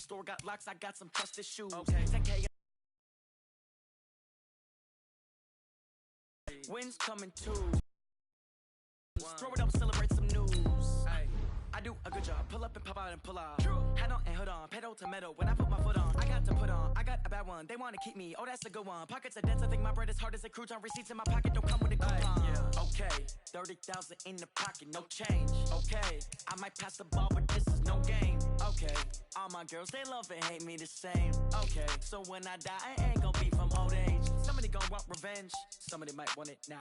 store got locks, I got some trusted shoes. Okay. 10K. Wins coming too. Throw it up, celebrate some news. Ay. I do a good job. Pull up and pop out and pull out. True. Head on and hood on. Pedal to metal. When I put my foot on, I got to put on. I got a bad one. They want to keep me. Oh, that's a good one. Pockets are dense. I think my bread is hard as a crouton. Receipts in my pocket don't come with a coupon. Yeah. Okay. 30,000 in the pocket. No change. Okay. I might pass the ball, but this is no game. Okay. All my girls, they love and hate me the same. Okay. So when I die, I ain't gonna be from old age. Somebody gonna want revenge. Somebody might want it now.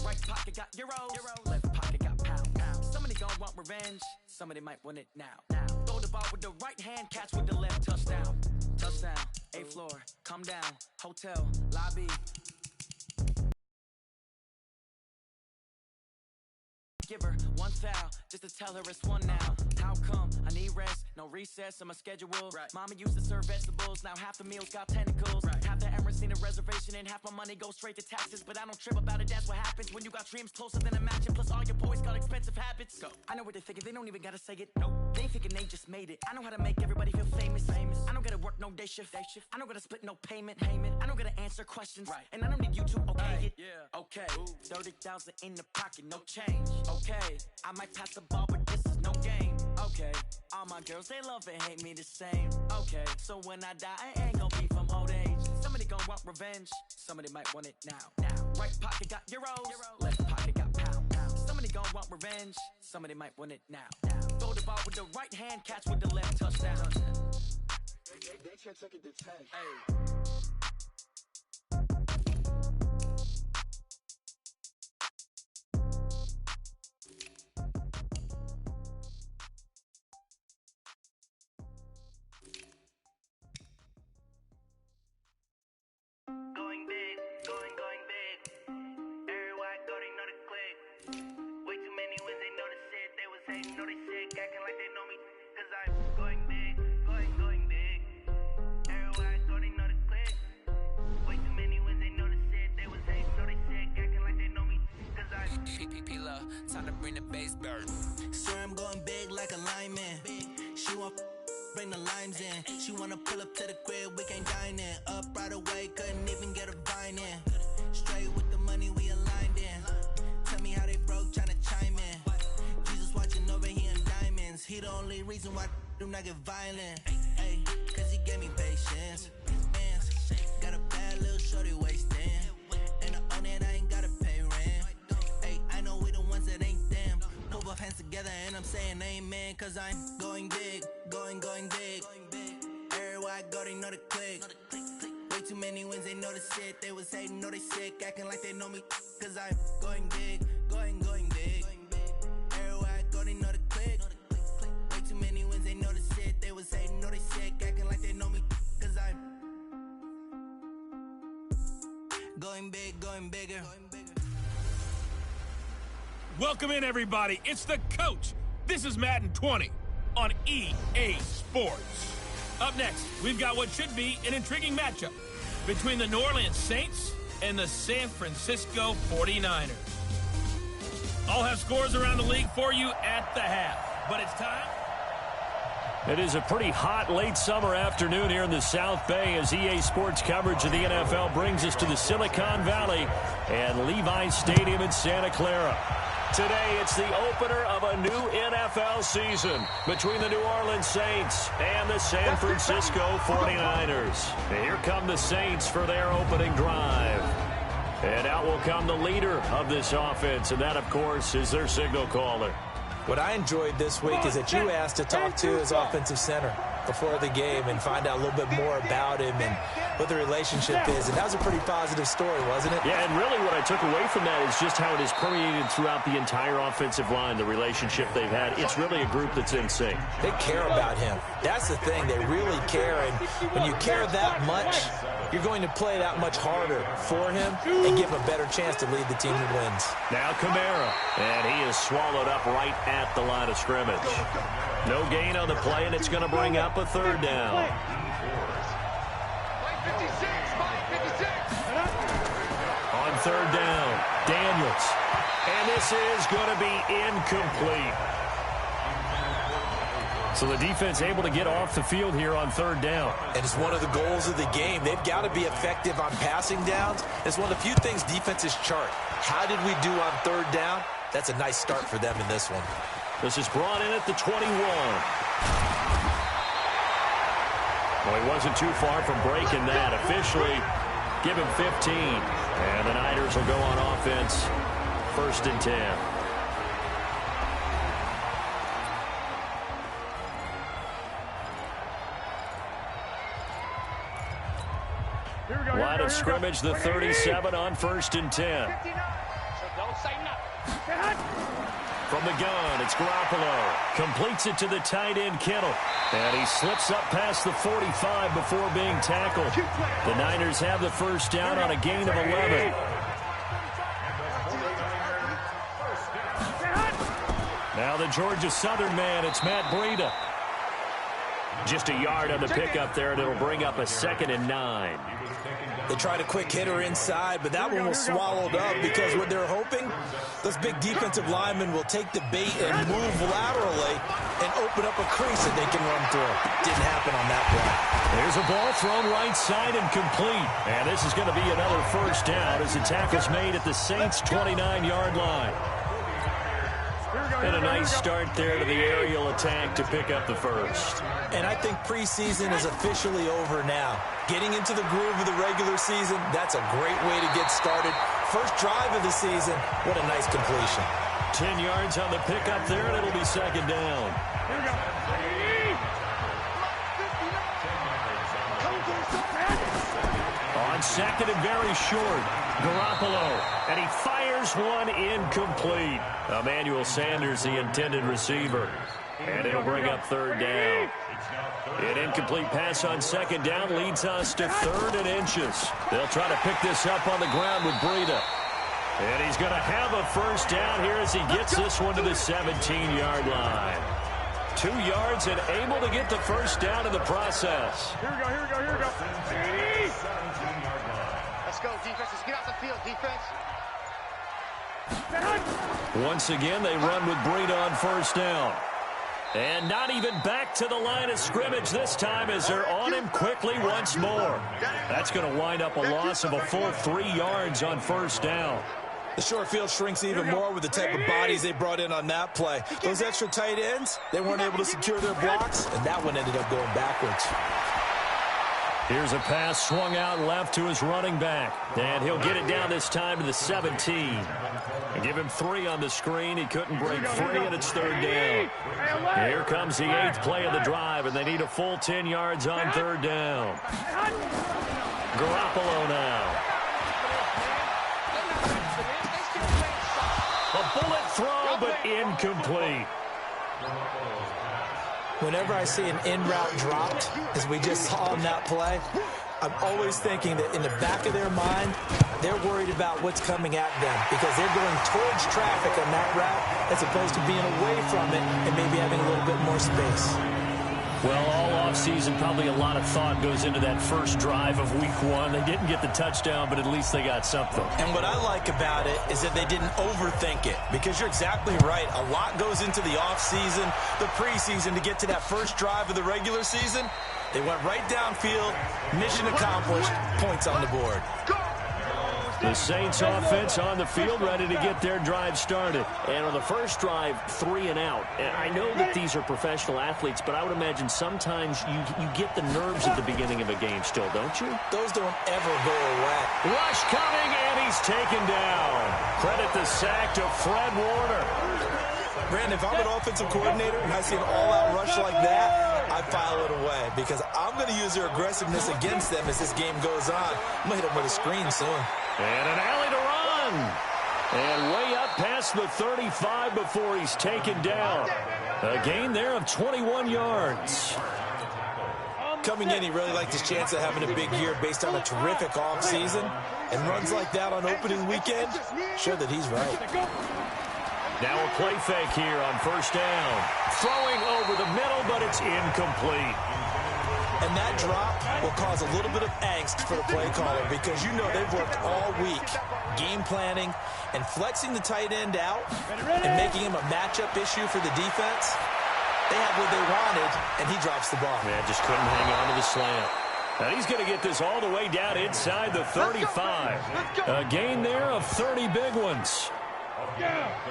Right pocket got euros. Left pocket got pound. Somebody gonna want revenge. Somebody might want it now. Throw the ball with the right hand, catch with the left. Touchdown. Touchdown. 8th floor. Come down. Hotel. Lobby. Give her one foul just to tell her it's one now. How come I need rest? No recess in my schedule. Right. Mama used to serve vegetables. Now half the meals got tentacles. Right. Half the Emirates need a reservation and half my money goes straight to taxes. But I don't trip about it. That's what happens when you got dreams closer than a match. And plus all your boys got expensive habits. Go. I know what they're thinking. They don't even gotta say it. Nope. They ain't thinking they just made it. I know how to make everybody feel famous. I don't gotta work no day shift. I don't gotta split no payment. I don't gotta answer questions. Right. And I don't need you to okay it. Yeah. Okay. 30,000 in the pocket. No change. Okay. I might pass the ball, but this is no game. Okay. All my girls, they love and hate me the same. Okay. So when I die, I ain't gonna be from old age. Somebody gonna want revenge. Somebody might want it now. Right pocket got euros. Left pocket got pound. Somebody gonna want revenge. Somebody might want it now. Throw the ball with the right hand, catch with the left. Touchdown. They can't take it to 10. Hey. Time to bring the bass bird. Swear I'm going big like a lineman. She want bring the limes in. She wanna pull up to the crib, we can't dine in. Up right away, couldn't even get a vine in. Straight with the money we aligned in. Tell me how they broke, tryna chime in. Jesus watching over here in diamonds. He the only reason why do not get violent. Hey, cause he gave me patience. Got a bad little shorty wasting. And I own it, I ain't gotta pay rent. I know we the ones that ain't them. Pull both hands together and I'm saying amen. Cause I'm going big, going big. Everywhere I go, they know the click. Way too many wins, they know the shit. They was hating, know they sick, acting like they know me. Cause I'm going big, going big. Everywhere I go, they know the click. Way too many wins, they know the shit. They was hating, know they sick, acting like they know me. Cause I'm going big, going bigger. Welcome in, everybody. It's the coach. This is Madden 20 on EA Sports. Up next, we've got what should be an intriguing matchup between the New Orleans Saints and the San Francisco 49ers. I'll have scores around the league for you at the half, but it's time. It is a pretty hot late summer afternoon here in the South Bay as EA Sports coverage of the NFL brings us to the Silicon Valley and Levi Stadium in Santa Clara. Today, it's the opener of a new NFL season between the New Orleans Saints and the San Francisco 49ers. And here come the Saints for their opening drive. And out will come the leader of this offense, and that, of course, is their signal caller. What I enjoyed this week is that you asked to talk to his offensive center before the game and find out a little bit more about him and what the relationship is. And that was a pretty positive story, wasn't it? Yeah, and really what I took away from that is just how it is permeated throughout the entire offensive line, the relationship they've had. It's really a group that's in sync. They care about him. That's the thing. They really care. And when you care that much, you're going to play that much harder for him and give him a better chance to lead the team to wins. Now Kamara, and he is swallowed up right at the line of scrimmage. No gain on the play, and it's going to bring up a third down. On third down, Daniels. And this is going to be incomplete. So the defense able to get off the field here on third down. And it's one of the goals of the game. They've got to be effective on passing downs. It's one of the few things defenses chart. How did we do on third down? That's a nice start for them in this one. This is brought in at the 21. Well, he wasn't too far from breaking that. Officially, give him 15. And the Niners will go on offense, 1st and 10. Line of scrimmage, the 37 on 1st and 10. From the gun, it's Garoppolo. Completes it to the tight end, Kittle. And he slips up past the 45 before being tackled. The Niners have the first down on a gain of 11. Now the Georgia Southern man, it's Matt Breida. Just a yard on the pickup there, and it'll bring up a 2nd and 9. They tried a quick hitter inside, but that one was swallowed up because what they're hoping, those big defensive linemen will take the bait and move laterally and open up a crease that they can run through. Didn't happen on that play. There's a ball thrown right side and complete. And this is going to be another first down as the tackle's made at the Saints' 29-yard line. And a nice start there to the aerial attack to pick up the first. And I think preseason is officially over now. Getting into the groove of the regular season, that's a great way to get started. First drive of the season, what a nice completion. 10 yards on the pickup there, and it'll be 2nd down. Here we go. On 2nd and very short, Garoppolo, and he fires one incomplete. Emmanuel Sanders, the intended receiver, and it'll bring up 3rd down. An incomplete pass on 2nd down leads us to 3rd and inches. They'll try to pick this up on the ground with Breida. And he's going to have a first down here as he gets this one to the 17-yard line. 2 yards and able to get the first down in the process. Here we go, here we go, here we go. Let's go, defense. Let's get out the field, defense. Once again, they run with Breida on 1st down. And not even back to the line of scrimmage this time as they're on him quickly once more. That's going to wind up a loss of a full 3 yards on 1st down. The short field shrinks even more with the type of bodies they brought in on that play. Those extra tight ends, they weren't able to secure their blocks, and that one ended up going backwards. Here's a pass swung out left to his running back. And he'll get it down this time to the 17. And give him 3 on the screen. He couldn't break free, and it's 3rd down. Here comes the 8th play of the drive, and they need a full 10 yards on 3rd down. Garoppolo now. A bullet throw, but incomplete. Whenever I see an in-route dropped, as we just saw on that play, I'm always thinking that in the back of their mind, they're worried about what's coming at them because they're going towards traffic on that route as opposed to being away from it and maybe having a little bit more space. Well, all offseason, probably a lot of thought goes into that first drive of week 1. They didn't get the touchdown, but at least they got something. And what I like about it is that they didn't overthink it because you're exactly right. A lot goes into the offseason, the preseason to get to that first drive of the regular season. They went right downfield, mission accomplished, points on the board. The Saints offense on the field ready to get their drive started. And on the first drive, 3 and out. And I know that these are professional athletes, but I would imagine sometimes you get the nerves at the beginning of a game still, don't you? Those don't ever go away. Rush coming, and he's taken down. Credit the sack to Fred Warner. Brandon, if I'm an offensive coordinator and I see an all-out rush like that, I file it away because I'm going to use their aggressiveness against them as this game goes on. I'm going to hit them with a screen soon. And an alley to run. And way up past the 35 before he's taken down. A gain there of 21 yards. Coming in, he really liked his chance of having a big year based on a terrific offseason. And runs like that on opening weekend show that he's right. Now a play fake here on first down. Throwing over the middle, but it's incomplete. And that drop will cause a little bit of angst for the play caller because you know they've worked all week game planning and flexing the tight end out and making him a matchup issue for the defense. They had what they wanted, and he drops the ball. Man, just couldn't hang on to the slant. And he's going to get this all the way down inside the 35. A gain there of 30 big ones.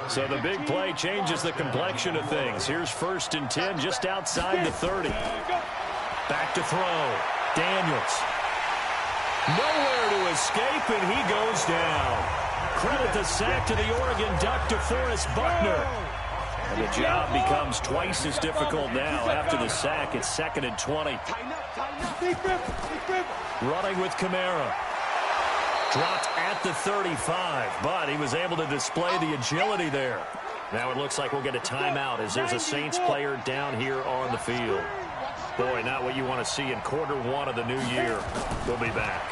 So the big play changes the complexion of things. Here's 1st and 10 just outside the 30. Back to throw. Daniels. Nowhere to escape, and he goes down. Credit the sack to the Oregon Duck, DeForest Buckner. And the job becomes twice as difficult now. After the sack, it's 2nd and 20. Running with Kamara. Dropped at the 35, but he was able to display the agility there. Now it looks like we'll get a timeout as there's a Saints player down here on the field. Boy, not what you want to see in Q1 of the new year. We'll be back.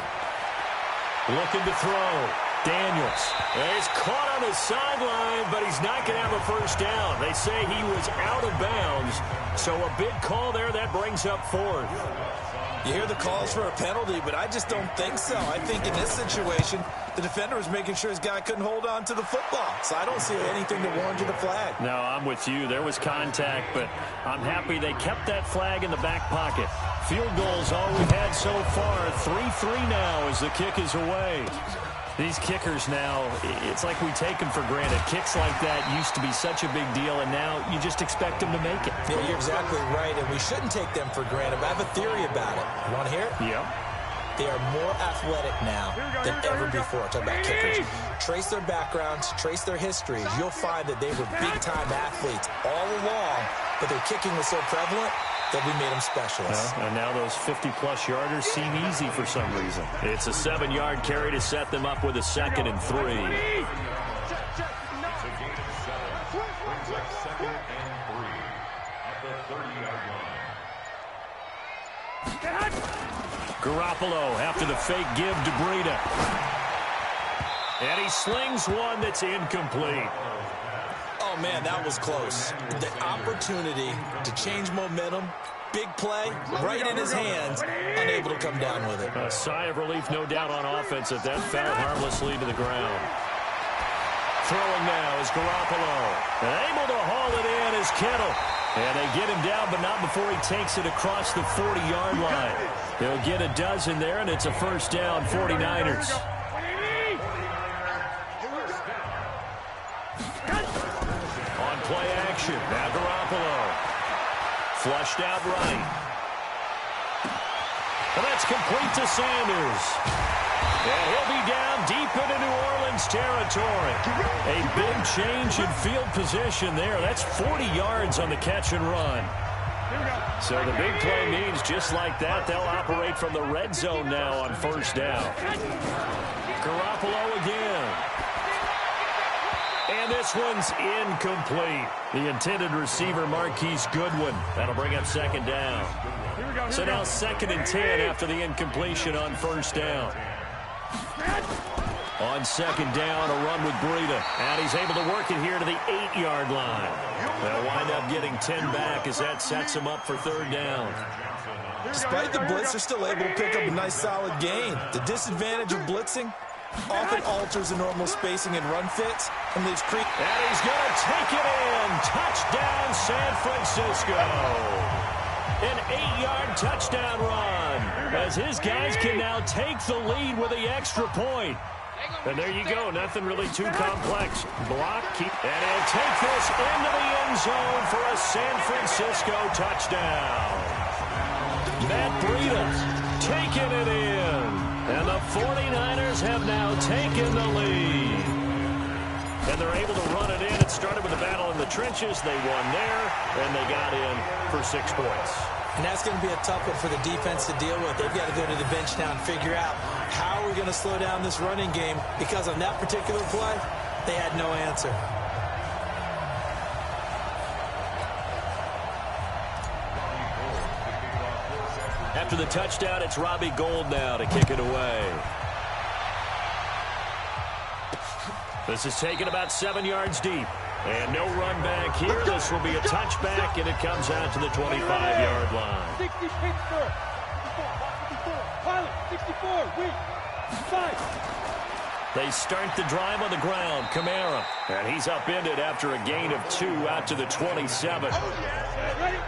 Looking to throw. Daniels. He's caught on the sideline, but he's not going to have a first down. They say he was out of bounds, so a big call there that brings up 4th. You hear the calls for a penalty, but I just don't think so. I think in this situation, the defender was making sure his guy couldn't hold on to the football. So I don't see anything that warranted a flag. No, I'm with you. There was contact, but I'm happy they kept that flag in the back pocket. Field goals all we've had so far. 3-3 now as the kick is away. These kickers now, it's like we take them for granted. Kicks like that used to be such a big deal, and now you just expect them to make it. Yeah, you're exactly right, and we shouldn't take them for granted. But I have a theory about it. You want to hear it? Yep. They are more athletic now than ever before. Talk about kickers. Trace their backgrounds, trace their histories. You'll find that they were big-time athletes all along, but their kicking was so prevalent that we made them specialists. And now those 50-plus yarders seem easy for some reason. It's a 7-yard carry to set them up with a 2nd and 3. Garoppolo after the fake give to Breida. And he slings one that's incomplete. Oh, man, that was close. The opportunity to change momentum, big play, right in his hands, unable to come down with it. A sigh of relief, no doubt, on offense if that fell harmlessly to the ground. Throwing now is Garoppolo. And able to haul it in is Kittle. And they get him down, but not before he takes it across the 40-yard line. They'll get a dozen there, and it's a first down, 49ers. Play action. Now Garoppolo. Flushed out right. And that's complete to Sanders. And he'll be down deep into New Orleans territory. A big change in field position there. That's 40 yards on the catch and run. So the big play means just like that, they'll operate from the red zone now on first down. Garoppolo again. And this one's incomplete. The intended receiver, Marquise Goodwin. That'll bring up 2nd down. So now 2nd and 10 after the incompletion on first down. On 2nd down, a run with Breida. And he's able to work it here to the 8-yard line. They'll wind up getting 10 back as that sets him up for 3rd down. Despite the blitz, they're still able to pick up a nice solid gain. The disadvantage of blitzing often alters the normal spacing and run fits and leaves creep. And he's going to take it in. Touchdown, San Francisco. An 8-yard touchdown run as his guys can now take the lead with the extra point. And there you go. Nothing really too complex. Block, keep, and he'll take this into the end zone for a San Francisco touchdown. Matt Breida taking it in. And the 49ers have now taken the lead. And they're able to run it in. It started with a battle in the trenches. They won there, and they got in for 6 points. And that's going to be a tough one for the defense to deal with. They've got to go to the bench now and figure out how we're going to slow down this running game, because on that particular play, they had no answer. After the touchdown, it's Robbie Gould now to kick it away. This is taken about 7 yards deep. And no run back here. This will be a touchback, and it comes out to the 25-yard line. 60, Pittsburgh. 64, Pilot, 64, weak, 5. They start the drive on the ground. Kamara. And he's upended after a gain of 2 out to the 27.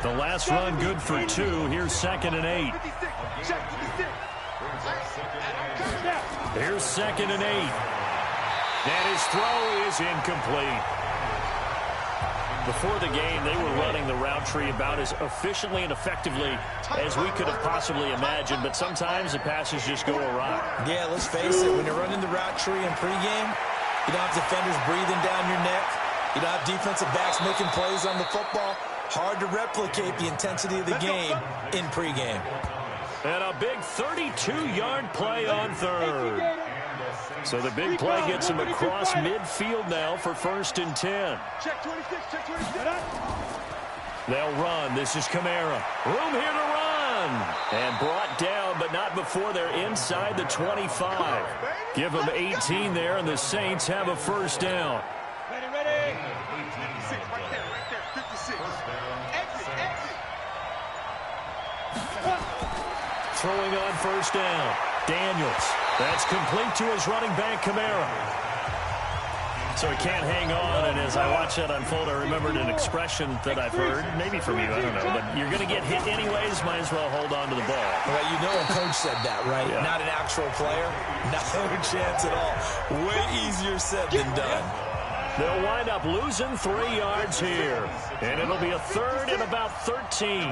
The last run good for 2. Here's 2nd and 8. Here's 2nd and 8. And his throw is incomplete. Before the game, they were running the route tree about as efficiently and effectively as we could have possibly imagined, but sometimes the passes just go awry. Yeah, let's face it, when you're running the route tree in pregame, you don't have defenders breathing down your neck. You don't have defensive backs making plays on the football. Hard to replicate the intensity of the game in pregame. And a big 32-yard play on third. So the big play gets him across midfield now for 1st and 10. Check 26, check 26. They'll run. This is Kamara. Room here to run. And brought down, but not before they're inside the 25. Give them 18 there, and the Saints have a 1st down. Ready. 56, right there, 56. Exit. Throwing on 1st down. Daniels. That's complete to his running back, Kamara. So he can't hang on, and as I watch that unfold, I remembered an expression that I've heard, maybe from you, I don't know, but you're going to get hit anyways, might as well hold on to the ball. Well, you know a coach said that, right? Yeah. Not an actual player. No chance at all. Way easier said than done. They'll wind up losing 3 yards here, and it'll be a 3rd and about 13.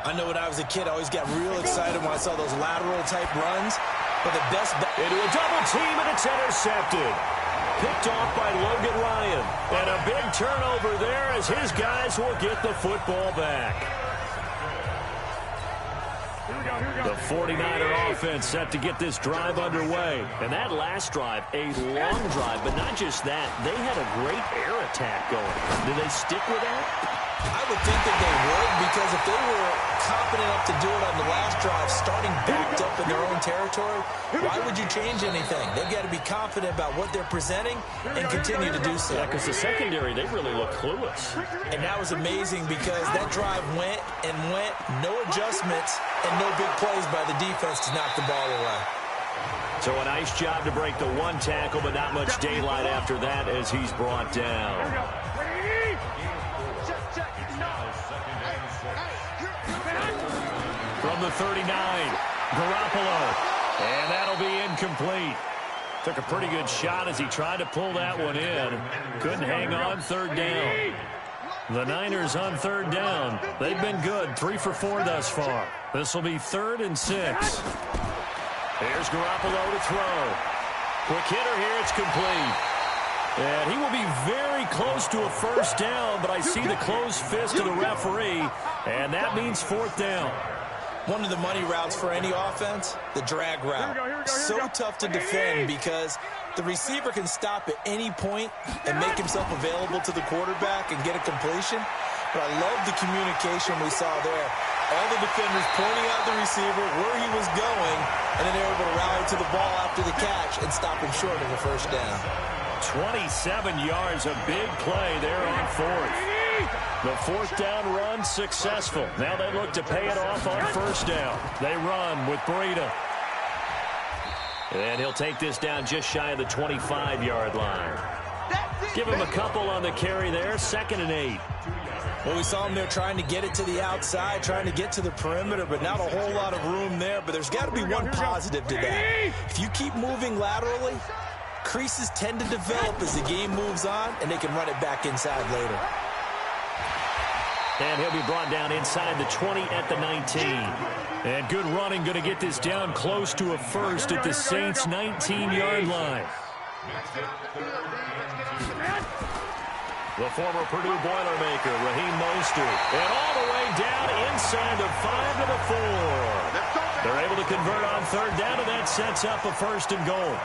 I know when I was a kid, I always got real excited when I saw those lateral-type runs. But the best into a double team, and it's intercepted. Picked off by Logan Ryan. And a big turnover there as his guys will get the football back. Here we go. The 49er offense set to get this drive underway. And that last drive, a long drive, but not just that. They had a great air attack going. Did they stick with that? I would think that they would, because if they were confident enough to do it on the last drive, starting backed up in their own territory, why would you change anything? They've got to be confident about what they're presenting and continue to do so. Yeah, because the secondary, they really look clueless. And that was amazing because that drive went, no adjustments, and no big plays by the defense to knock the ball away. So a nice job to break the 1 tackle, but not much daylight after that as he's brought down. From the 39, Garoppolo, and that'll be incomplete. Took a pretty good shot as he tried to pull that one in. Couldn't hang on 3rd down. The Niners on 3rd down. They've been good, 3 for 4 thus far. This will be 3rd and 6. Here's Garoppolo to throw. Quick hitter here, it's complete. And he will be very close to a 1st down, but I see the closed fist of the referee, and that means 4th down. One of the money routes for any offense, the drag route. So tough to defend because the receiver can stop at any point and make himself available to the quarterback and get a completion. But I love the communication we saw there. All the defenders pointing out the receiver, where he was going, and then they were able to rally to the ball after the catch and stop him short of a 1st down. 27 yards, a big play there on 4th. The 4th down run successful. Now they look to pay it off on 1st down. They run with Breida. And he'll take this down just shy of the 25-yard line. Give him a couple on the carry there, 2nd and 8. Well, we saw him there trying to get it to the outside, trying to get to the perimeter, but not a whole lot of room there. But there's got to be one positive to that. If you keep moving laterally, creases tend to develop as the game moves on, and they can run it back inside later. And he'll be brought down inside the 20 at the 19. And good running, going to get this down close to a 1st at the Saints' 19-yard line. The former Purdue Boilermaker, Raheem Mostert. And all the way down inside the 5 to the 4. They're able to convert on 3rd down, and that sets up a 1st and goal.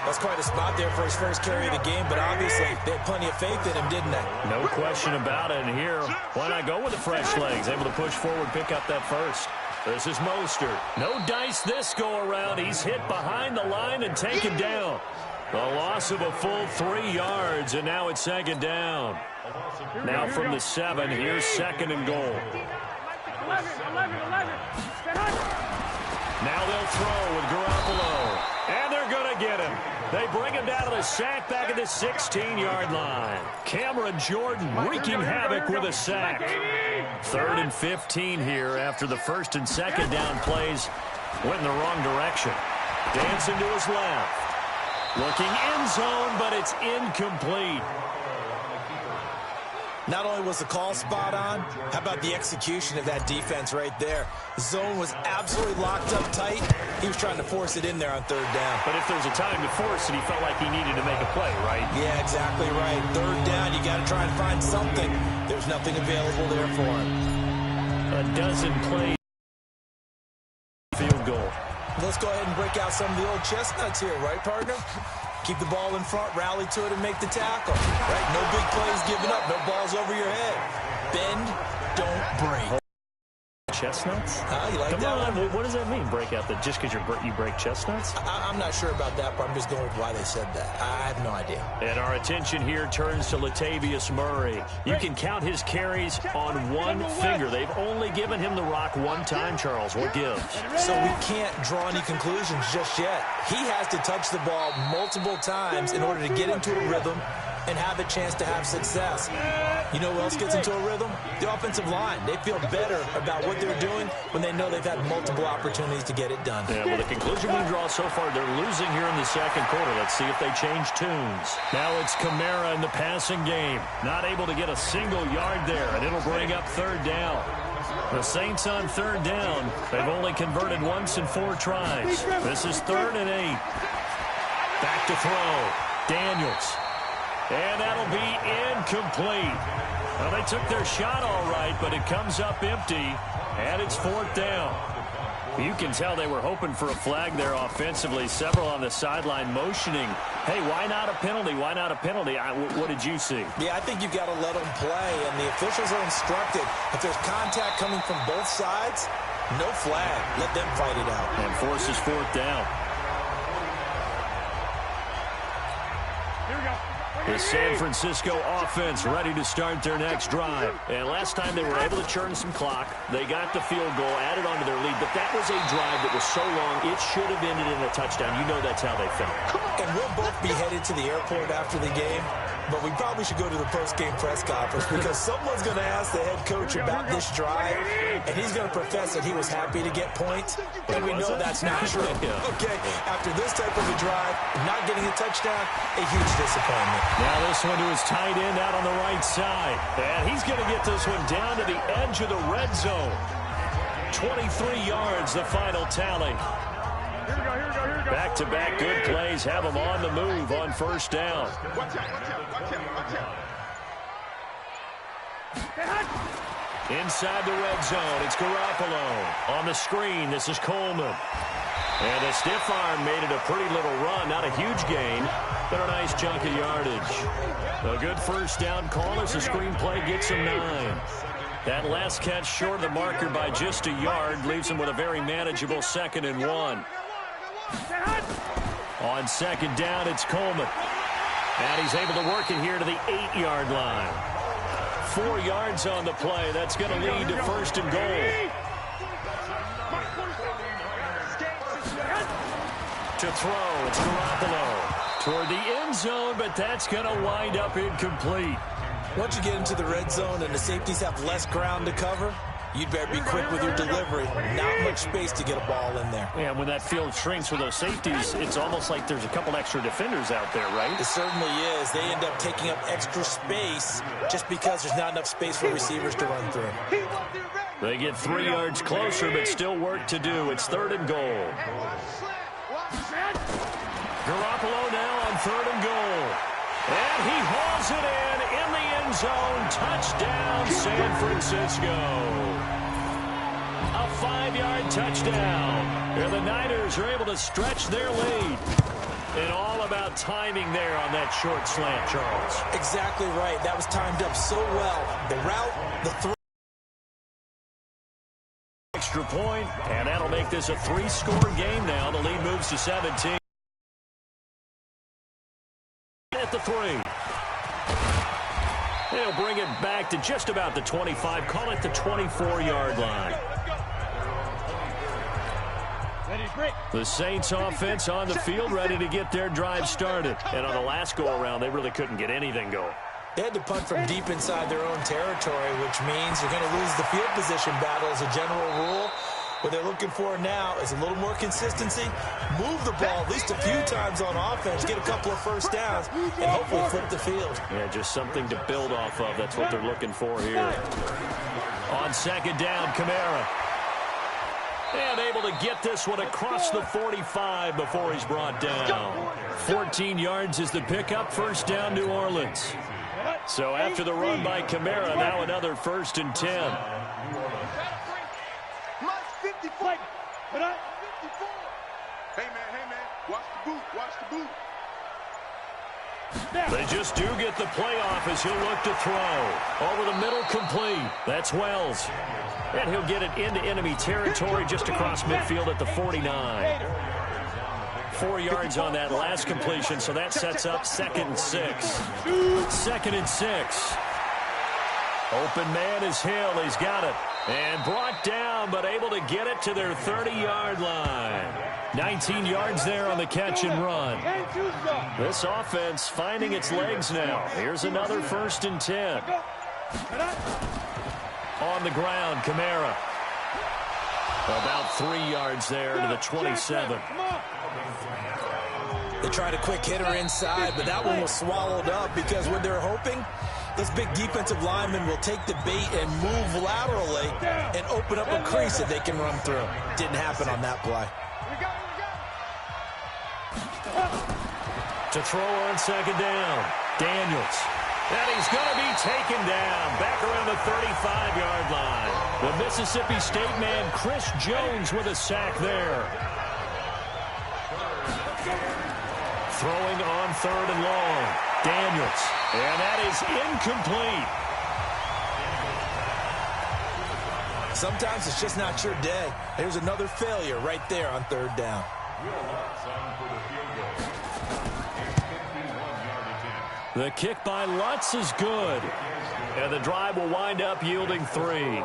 That's quite a spot there for his first carry of the game, but obviously they had plenty of faith in him, didn't they? No question about it. And here, why not go with the fresh legs? Able to push forward, pick up that 1st. This is Mostert. No dice this go-around. He's hit behind the line and taken down. The loss of a full 3 yards, and now it's 2nd down. Now from the 7, here's 2nd and goal. 11. Now they'll throw with Garoppolo. And they're going to get him. They bring him down to the sack back at the 16-yard line. Cameron Jordan wreaking havoc with a sack. 3rd and 15 here after the 1st and 2nd down plays went in the wrong direction. Dancing to his left. Looking end zone, but it's incomplete. Not only was the call spot on, how about the execution of that defense right there? The zone was absolutely locked up tight. He was trying to force it in there on 3rd down. But if there's a time to force it, he felt like he needed to make a play, right? Yeah, exactly right. 3rd down, you got to try and find something. There's nothing available there for him. A dozen plays. Field goal. Let's go ahead and break out some of the old chestnuts here, right, partner? Keep the ball in front, rally to it, and make the tackle. Right? No big plays given up, no balls over your head. Bend, don't break. Chestnuts? You like Come that on, one? what does that mean? Break out just because you break chestnuts? I'm not sure about that, but I'm just going with why they said that. I have no idea. And our attention here turns to Latavius Murray. You can count his carries on one finger. They've only given him the rock one time, Charles. What gives? So we can't draw any conclusions just yet. He has to touch the ball multiple times in order to get into a rhythm and have a chance to have success. You know who else gets into a rhythm? The offensive line. They feel better about what they're doing when they know they've had multiple opportunities to get it done. Yeah, well, the conclusion we draw so far, they're losing here in the 2nd quarter. Let's see if they change tunes. Now it's Kamara in the passing game. Not able to get a single yard there, and it'll bring up 3rd down. The Saints on 3rd down. They've only converted once in 4 tries. This is 3rd and 8. Back to throw. Daniels. And that'll be incomplete. Well, they took their shot all right, but it comes up empty, and it's 4th down. You can tell they were hoping for a flag there offensively. Several on the sideline motioning, hey, why not a penalty? Why not a penalty? What did you see? Yeah, I think you've got to let them play, and the officials are instructed. If there's contact coming from both sides, no flag. Let them fight it out. And forces 4th down. Here we go. The San Francisco offense ready to start their next drive. And last time they were able to churn some clock. They got the field goal, added on to their lead. But that was a drive that was so long, it should have ended in a touchdown. You know that's how they felt. And we'll both be headed to the airport after the game. But we probably should go to the post-game press conference because someone's going to ask the head coach about this drive, and he's going to profess that he was happy to get points, and we know that's not true. Okay, after this type of a drive, not getting a touchdown, a huge disappointment. Now this one to his tight end out on the right side. And he's going to get this one down to the edge of the red zone. 23 yards, the final tally. Here we go, here we go, here we go. Back-to-back good plays have him on the move on 1st down. Watch out, watch out, watch out, watch out. Inside the red zone, it's Garoppolo. On the screen, this is Coleman. And a stiff arm made it a pretty little run. Not a huge gain, but a nice chunk of yardage. A good 1st down call as the screen play gets him 9. That last catch short of the marker by just a yard leaves him with a very manageable 2nd and 1. On 2nd down, it's Coleman. And he's able to work it here to the 8-yard line. 4 yards on the play. That's going to lead to 1st and goal. To throw, it's Garoppolo. Toward the end zone, but that's going to wind up incomplete. Once you get into the red zone and the safeties have less ground to cover, you'd better be quick with your delivery. Not much space to get a ball in there. Yeah, when that field shrinks with those safeties, it's almost like there's a couple extra defenders out there, right? It certainly is. They end up taking up extra space just because there's not enough space for receivers to run through. They get 3 yards closer, but still work to do. It's 3rd and goal. Garoppolo now on 3rd and goal. And he hauls it in the end zone. Touchdown, San Francisco. A 5-yard touchdown. And the Niners are able to stretch their lead. And all about timing there on that short slant, Charles. Exactly right. That was timed up so well. The route, the throw. Extra point, and that'll make this a 3-score game now. The lead moves to 17. At the 3. They'll bring it back to just about the 25. Call it the 24-yard line. The Saints offense on the field, ready to get their drive started. And on the last go-around, they really couldn't get anything going. They had to punt from deep inside their own territory, which means you're going to lose the field position battle as a general rule. What they're looking for now is a little more consistency, move the ball at least a few times on offense, get a couple of first downs, and hopefully flip the field. Yeah, just something to build off of. That's what they're looking for here. On second down, Kamara. And able to get this one across the 45 before he's brought down. 14 yards is the pickup. First down, New Orleans. So after the run by Kamara, now another 1st and 10. Hey, man, watch the boot, watch the boot. They just do get the playoff as he'll look to throw. Over the middle, complete. That's Wells. And he'll get it into enemy territory just across midfield at the 49. 4 yards on that last completion, so that sets up 2nd and 6. 2nd and 6. Open man is Hill. He's got it. And brought down, but able to get it to their 30-yard line. 19 yards there on the catch and run. This offense finding its legs now. Here's another 1st and 10. On the ground, Kamara. About 3 yards there to the 27. They tried a quick hitter inside, but that one was swallowed up because what they're hoping, this big defensive lineman will take the bait and move laterally and open up a crease that they can run through. Didn't happen on that play. To throw on second down, Daniels. And he's going to be taken down back around the 35-yard line. The Mississippi State man, Chris Jones, with a sack there. Throwing on 3rd and long. Daniels. And that is incomplete. Sometimes it's just not your day. Here's another failure right there on 3rd down. The kick by Lutz is good. And the drive will wind up yielding 3.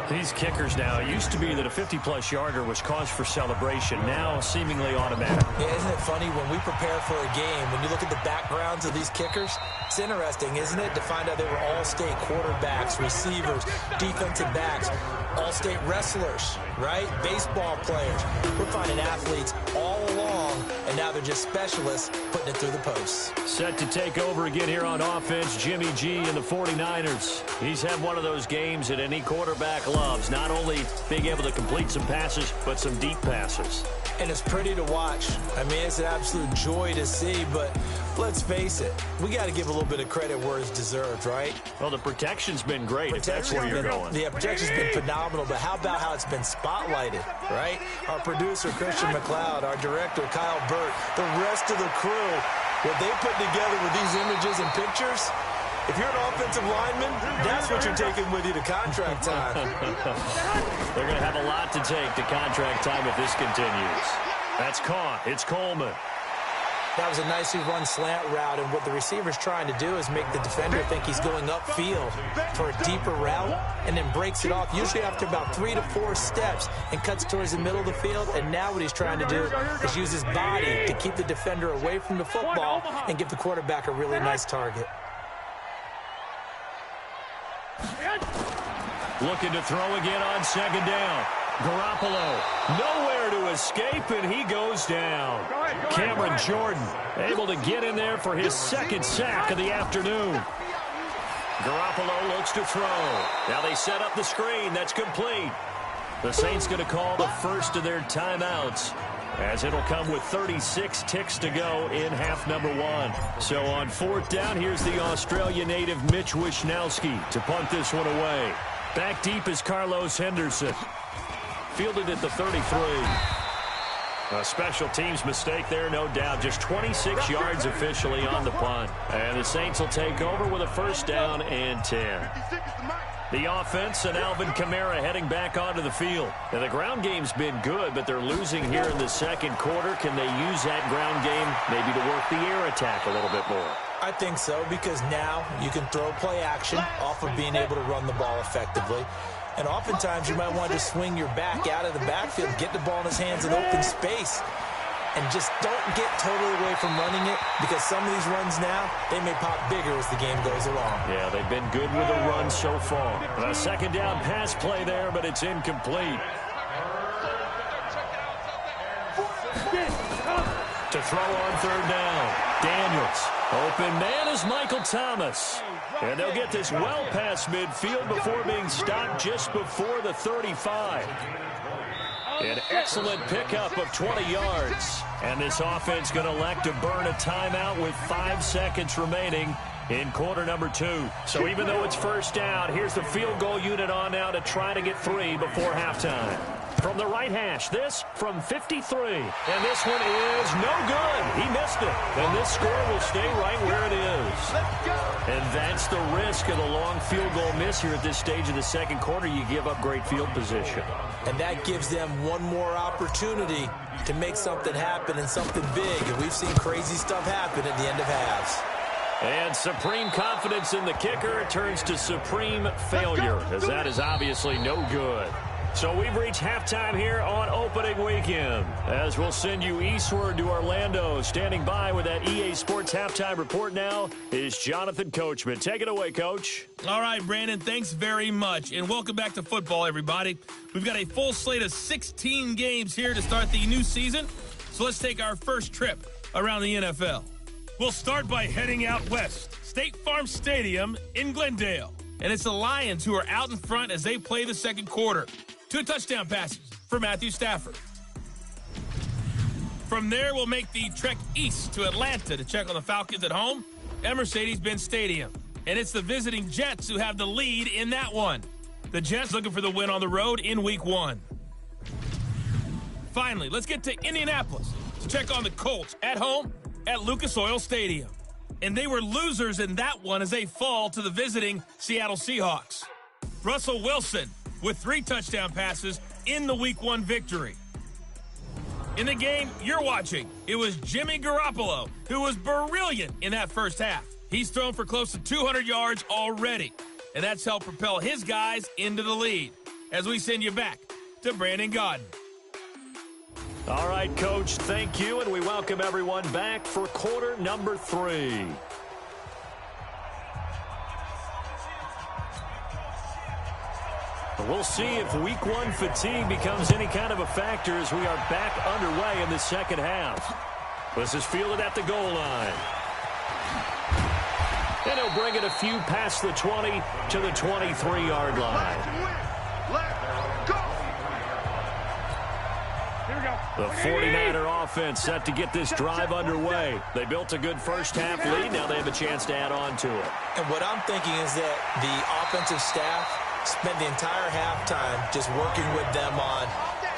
These kickers now, it used to be that a 50-plus yarder was cause for celebration, now seemingly automatic. Yeah, isn't it funny when we prepare for a game, when you look at the backgrounds of these kickers, it's interesting, isn't it, to find out they were all-state quarterbacks, receivers, defensive backs, all-state wrestlers, right? Baseball players. We're finding athletes all along, and now they're just specialists putting it through the posts. Set to take over again here on offense, Jimmy G and the 49ers. He's had one of those games that any quarterback loves, not only being able to complete some passes, but some deep passes. And it's pretty to watch. I mean, it's an absolute joy to see, but let's face it, we got to give a little bit of credit where it's deserved, right? Well, the protection's been great, if that's where you're going. The protection's been phenomenal, but how about how it's been spotlighted, right? Our producer, Christian McLeod, our director, Kyle Burt, the rest of the crew, what they put together with these images and pictures, if you're an offensive lineman, that's what you're taking with you to contract time. They're going to have a lot to take to contract time if this continues. That's caught. It's Coleman. That was a nicely run slant route, and what the receiver's trying to do is make the defender think he's going upfield for a deeper route and then breaks it off, usually after about 3 to 4 steps, and cuts towards the middle of the field. And now what he's trying to do is use his body to keep the defender away from the football and give the quarterback a really nice target. Looking to throw again on second down. Garoppolo, nowhere to escape, and he goes down. Cameron Jordan able to get in there for his 2nd sack of the afternoon. Garoppolo looks to throw. Now they set up the screen. That's complete. The Saints going to call the first of their timeouts, as it'll come with 36 ticks to go in half number 1. So on 4th down, here's the Australia native Mitch Wishnowsky to punt this one away. Back deep is Carlos Henderson. Fielded at the 33. A special teams mistake there, no doubt. Just 26 yards officially on the punt. And the Saints will take over with a 1st down and 10. The offense and Alvin Kamara heading back onto the field. Now, the ground game's been good, but they're losing here in the 2nd quarter. Can they use that ground game maybe to work the air attack a little bit more? I think so, because now you can throw play action off of being able to run the ball effectively. And oftentimes you might want to swing your back out of the backfield, get the ball in his hands in open space, and just don't get totally away from running it, because some of these runs now, they may pop bigger as the game goes along. Yeah, they've been good with the run so far. A second down pass play there, but it's incomplete. To throw on third down, Daniels. Open man is Michael Thomas. And they'll get this well past midfield before being stopped just before the 35. An excellent pickup of 20 yards. And this offense going to elect to burn a timeout with 5 seconds remaining in quarter number 2. So even though it's first down, here's the field goal unit on now to try to get 3 before halftime. From the right hash, this from 53. And this one is no good. He missed it. And this score will stay right where it is. And that's the risk of the long field goal miss here at this stage of the second quarter. You give up great field position. And that gives them one more opportunity to make something happen and something big. And we've seen crazy stuff happen at the end of halves. And supreme confidence in the kicker turns to supreme failure, as that is obviously no good. So we've reached halftime here on opening weekend, as we'll send you eastward to Orlando. Standing by with that EA Sports halftime report now is Jonathan Coachman. Take it away, Coach. All right, Brandon, thanks very much. And welcome back to football, everybody. We've got a full slate of 16 games here to start the new season. So let's take our first trip around the NFL. We'll start by heading out west. State Farm Stadium in Glendale. And it's the Lions who are out in front as they play the second quarter. 2 touchdown passes for Matthew Stafford. From there, we'll make the trek east to Atlanta to check on the Falcons at home at Mercedes-Benz Stadium. And it's the visiting Jets who have the lead in that one. The Jets looking for the win on the road in Week 1. Finally, let's get to Indianapolis to check on the Colts at home at Lucas Oil Stadium. And they were losers in that one as they fall to the visiting Seattle Seahawks. Russell Wilson with 3 touchdown passes in the Week 1 victory. In the game you're watching, it was Jimmy Garoppolo who was brilliant in that first half. He's thrown for close to 200 yards already, and that's helped propel his guys into the lead. As we send you back to Brandon Gaudin. All right, Coach, thank you, and we welcome everyone back for quarter number 3. We'll see if Week 1 fatigue becomes any kind of a factor as we are back underway in the second half. This is fielded at the goal line. And he'll bring it a few past the 20 to the 23-yard line. The 49er offense set to get this drive underway. They built a good first half lead. Now they have a chance to add on to it. And what I'm thinking is that the offensive staff spent the entire halftime just working with them on,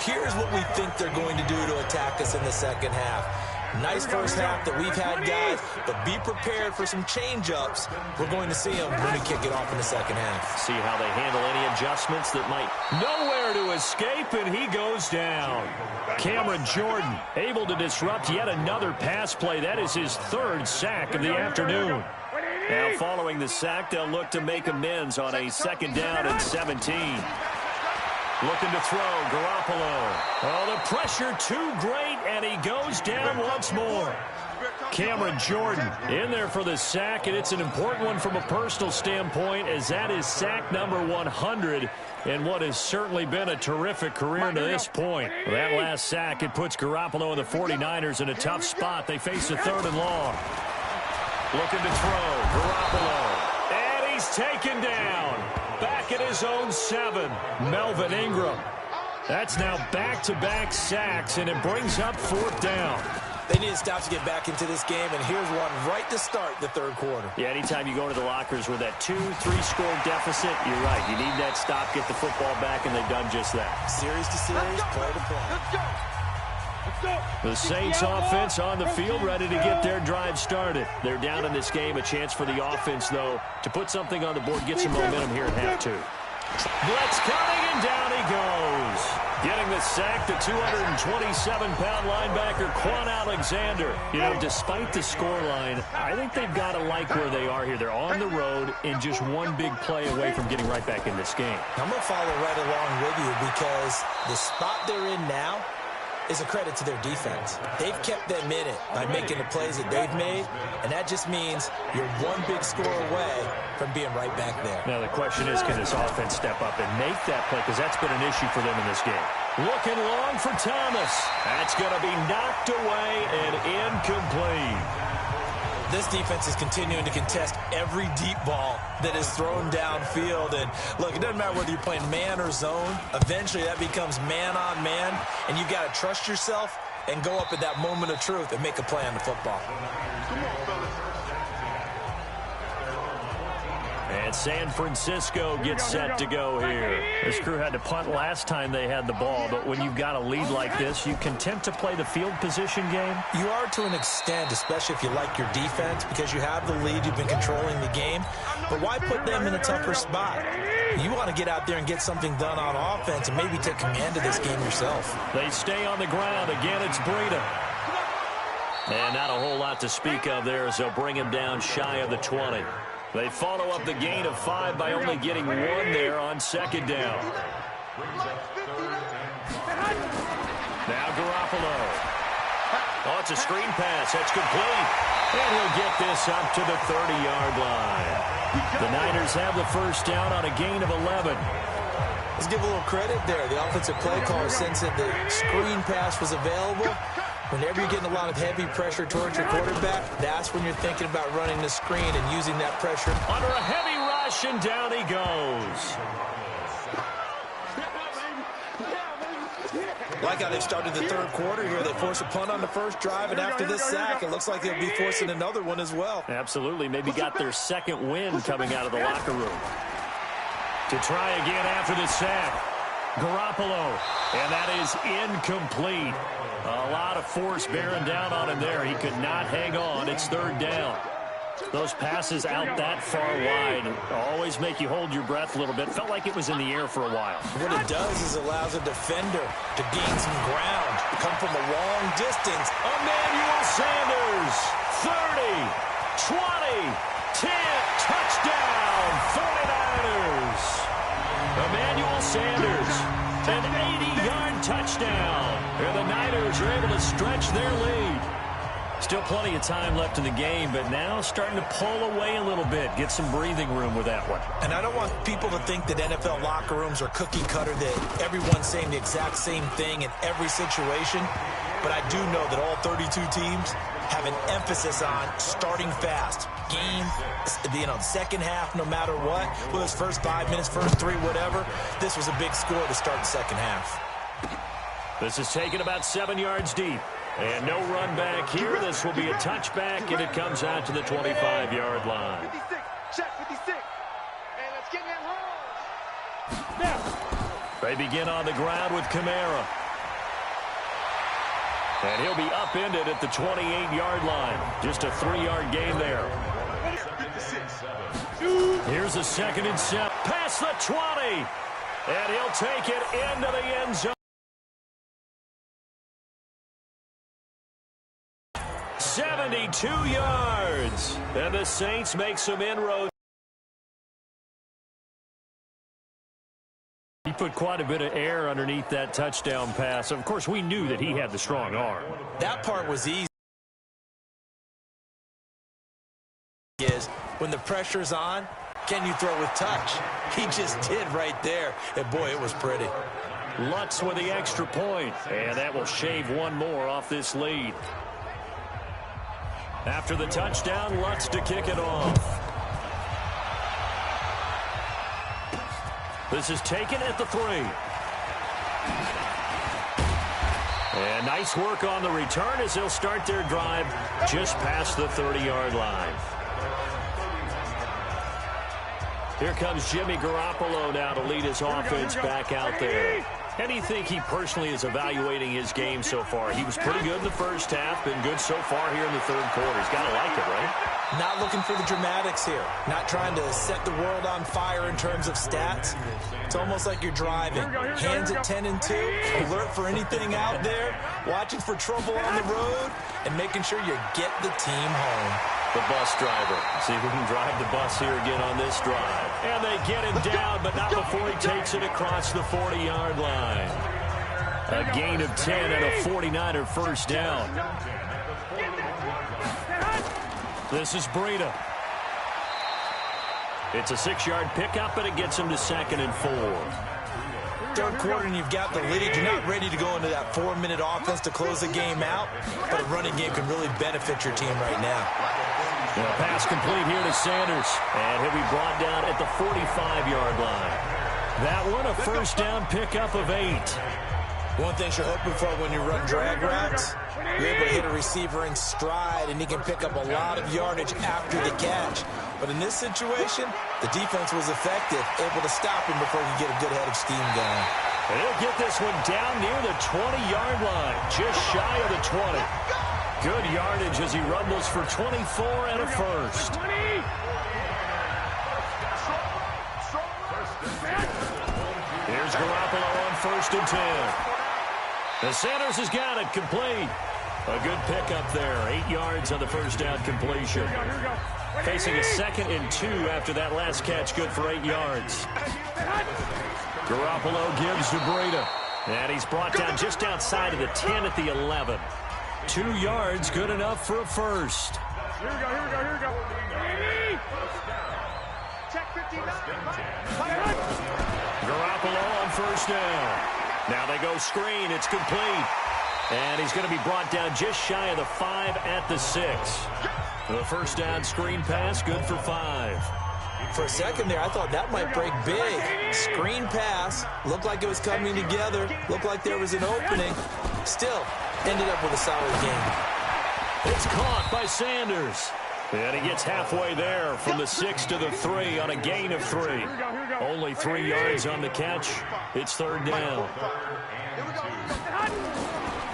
here's what we think they're going to do to attack us in the second half. Nice first half that we've had, guys, but be prepared for some change-ups. We're going to see them when we kick it off in the second half. See how they handle any adjustments that might nowhere to escape, and he goes down. Cameron Jordan able to disrupt yet another pass play. That is his 3rd sack of the afternoon. Now following the sack, they'll look to make amends on a second down and 17. Looking to throw, Garoppolo. Oh, the pressure too great, and he goes down once more. Cameron Jordan in there for the sack, and it's an important one from a personal standpoint, as that is sack number 100 in what has certainly been a terrific career to this point. That last sack, it puts Garoppolo and the 49ers in a tough spot. They face a 3rd and long. Looking to throw, Garoppolo, and he's taken down. Back at his own 7, Melvin Ingram. That's now back-to-back sacks, and it brings up 4th down. They need to stop to get back into this game, and here's one right to start the 3rd quarter. Yeah, anytime you go to the lockers with that 2-3-score deficit, you're right. You need that stop, get the football back, and they've done just that. Series to series, play to play. Let's go. The Saints offense on the field, ready to get their drive started. They're down in this game. A chance for the offense, though, to put something on the board, get some momentum here at half 2. Blitz coming, and down he goes. Getting the sack, the 227-pound linebacker, Quan Alexander. You know, despite the scoreline, I think they've got to like where they are here. They're on the road and just one big play away from getting right back in this game. I'm going to follow right along with you because the spot they're in now is a credit to their defense. They've kept them in it by making the plays that they've made, and that just means you're one big score away from being right back there. Now, the question is, can this offense step up and make that play? Because that's been an issue for them in this game. Looking long for Thomas. That's going to be knocked away and incomplete. This defense is continuing to contest every deep ball that is thrown downfield. And, look, it doesn't matter whether you're playing man or zone. Eventually, that becomes man-on-man, and you've got to trust yourself and go up at that moment of truth and make a play on the football. Come on, fellas. And San Francisco gets set to go here. This crew had to punt last time they had the ball, but when you've got a lead like this, you content to play the field position game? You are to an extent, especially if you like your defense, because you have the lead, you've been controlling the game. But why put them in a tougher spot? You want to get out there and get something done on offense and maybe take command of this game yourself. They stay on the ground. Again, it's Breida. And not a whole lot to speak of there as they'll bring him down shy of the 20. They follow up the gain of 5 by only getting 1 there on second down. Now Garoppolo. Oh, it's a screen pass. That's complete. And he'll get this up to the 30-yard line. The Niners have the first down on a gain of 11. Let's give a little credit there. The offensive play caller sensed that the screen pass was available. Whenever you're getting a lot of heavy pressure towards your quarterback, that's when you're thinking about running the screen and using that pressure. Under a heavy rush, and down he goes. Like how they started the third quarter here. They forced a punt on the first drive, and after this sack, it looks like they'll be forcing another one as well. Absolutely. Maybe got their second win coming out of the locker room. To try again after the sack. Garoppolo, and that is incomplete. A lot of force bearing down on him there. He could not hang on. It's third down. Those passes out that far wide always make you hold your breath a little bit. Felt like it was in the air for a while. What it does is allows a defender to gain some ground, come from a long distance. Emmanuel Sanders, 30, 20, 10, touchdown, 49ers. Emmanuel Sanders, an 80-yard touchdown. And the Niners are able to stretch their lead. Still plenty of time left in the game, but now starting to pull away a little bit. Get some breathing room with that one. And I don't want people to think that NFL locker rooms are cookie cutter, that everyone's saying the exact same thing in every situation. But I do know that all 32 teams have an emphasis on starting fast. Game, second half, no matter what. Whether it's first 5 minutes, first 3, whatever. This was a big score to start the second half. This is taken about 7 yards deep. And no run back here. This will be a touchback, and it comes out to the 25-yard line. 56, check 56. And let's get that home. They begin on the ground with Kamara. And he'll be upended at the 28-yard line. Just a 3-yard gain there. 56. Here's a 2nd and 7. Past the 20. And he'll take it into the end zone. 72 yards. And the Saints make some inroads. He put quite a bit of air underneath that touchdown pass. Of course, we knew that he had the strong arm. That part was easy. Is when the pressure's on, can you throw with touch? He just did right there. And, boy, it was pretty. Lutz with the extra point. And that will shave one more off this lead. After the touchdown, Lutz to kick it off. This is taken at the 3. And nice work on the return as they'll start their drive just past the 30-yard line. Here comes Jimmy Garoppolo now to lead his offense back out there. How do you think he personally is evaluating his game so far? He was pretty good in the first half, been good so far here in the third quarter. He's got to like it, right? Not looking for the dramatics here. Not trying to set the world on fire in terms of stats. It's almost like you're driving. Hands at 10 and 2, alert for anything out there, watching for trouble on the road, and making sure you get the team home. The bus driver. See if we can drive the bus here again on this drive. And they get him down, but not before he takes it across the 40-yard line. A gain of 10 and a 49er first down. This is Breida. It's a 6-yard pickup, and it gets him to 2nd and 4. Third quarter, and you've got the lead. You're not ready to go into that 4-minute offense to close the game out, but a running game can really benefit your team right now. And a pass complete here to Sanders, and he'll be brought down at the 45-yard line. That one, a first down pickup of 8. One thing you're hoping for when you run drag routes, you're able to hit a receiver in stride, and he can pick up a lot of yardage after the catch. But in this situation, the defense was effective, able to stop him before he could get a good head of steam going. And he'll get this one down near the 20-yard line, just shy of the 20. Good yardage as he rumbles for 24 and a first. Here's Garoppolo on 1st and 10. The Sanders has got it complete. A good pickup there. 8 yards on the first down completion. Facing a 2nd and 2 after that last catch, good for 8 yards. Garoppolo gives to Breida. And he's brought down just outside of the 10 at the 11. 2 yards, good enough for a first. Here we go. Check 59. Garoppolo on first down. Now they go screen. It's complete. And he's going to be brought down just shy of the 5 at the 6. The first down screen pass, good for 5. For a second there, I thought that might break big. Screen pass, looked like it was coming together, looked like there was an opening. Still, ended up with a solid game. It's caught by Sanders. And he gets halfway there from the 6 to the 3 on a gain of 3. Only 3 yards on the catch. It's 3rd down.